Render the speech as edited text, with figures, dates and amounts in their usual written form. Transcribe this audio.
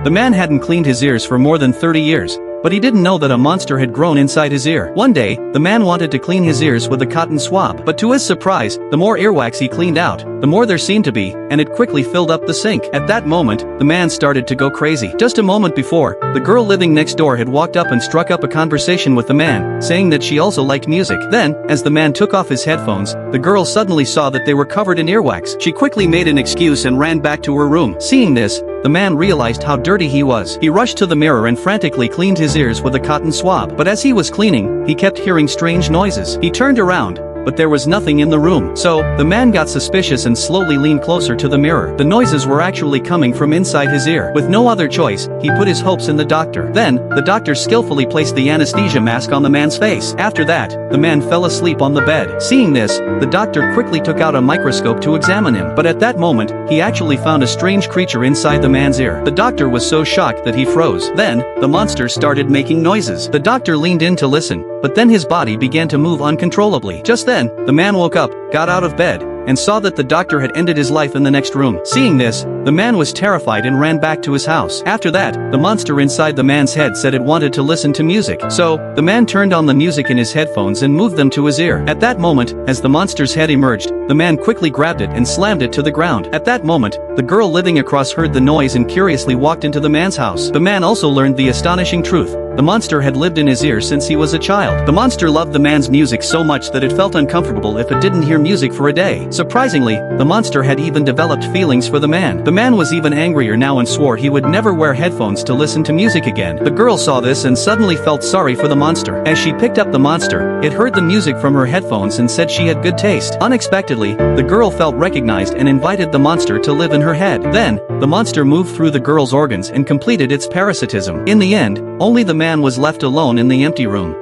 The man hadn't cleaned his ears for more than 30 years. But he didn't know that a monster had grown inside his ear. One day, the man wanted to clean his ears with a cotton swab. But to his surprise, the more earwax he cleaned out, the more there seemed to be, and it quickly filled up the sink. At that moment, the man started to go crazy. Just a moment before, the girl living next door had walked up and struck up a conversation with the man, saying that she also liked music. Then, as the man took off his headphones, the girl suddenly saw that they were covered in earwax. She quickly made an excuse and ran back to her room. Seeing this, the man realized how dirty he was. He rushed to the mirror and frantically cleaned his ears with a cotton swab. But as he was cleaning, he kept hearing strange noises. He turned around, but there was nothing in the room. So, the man got suspicious and slowly leaned closer to the mirror. The noises were actually coming from inside his ear. With no other choice, he put his hopes in the doctor. Then, the doctor skillfully placed the anesthesia mask on the man's face. After that, the man fell asleep on the bed. Seeing this, the doctor quickly took out a microscope to examine him. But at that moment, he actually found a strange creature inside the man's ear. The doctor was so shocked that he froze. Then, the monster started making noises. The doctor leaned in to listen, but then his body began to move uncontrollably. Just then, the man woke up, got out of bed, and saw that the doctor had ended his life in the next room. Seeing this, the man was terrified and ran back to his house. After that, the monster inside the man's head said it wanted to listen to music. So, the man turned on the music in his headphones and moved them to his ear. At that moment, as the monster's head emerged, the man quickly grabbed it and slammed it to the ground. At that moment, the girl living across heard the noise and curiously walked into the man's house. The man also learned the astonishing truth. The monster had lived in his ear since he was a child. The monster loved the man's music so much that it felt uncomfortable if it didn't hear music for a day. Surprisingly, the monster had even developed feelings for the man. The man was even angrier now and swore he would never wear headphones to listen to music again. The girl saw this and suddenly felt sorry for the monster. As she picked up the monster, it heard the music from her headphones and said she had good taste. Unexpectedly, the girl felt recognized and invited the monster to live in her head. Then, the monster moved through the girl's organs and completed its parasitism. In the end, only the man was left alone in the empty room.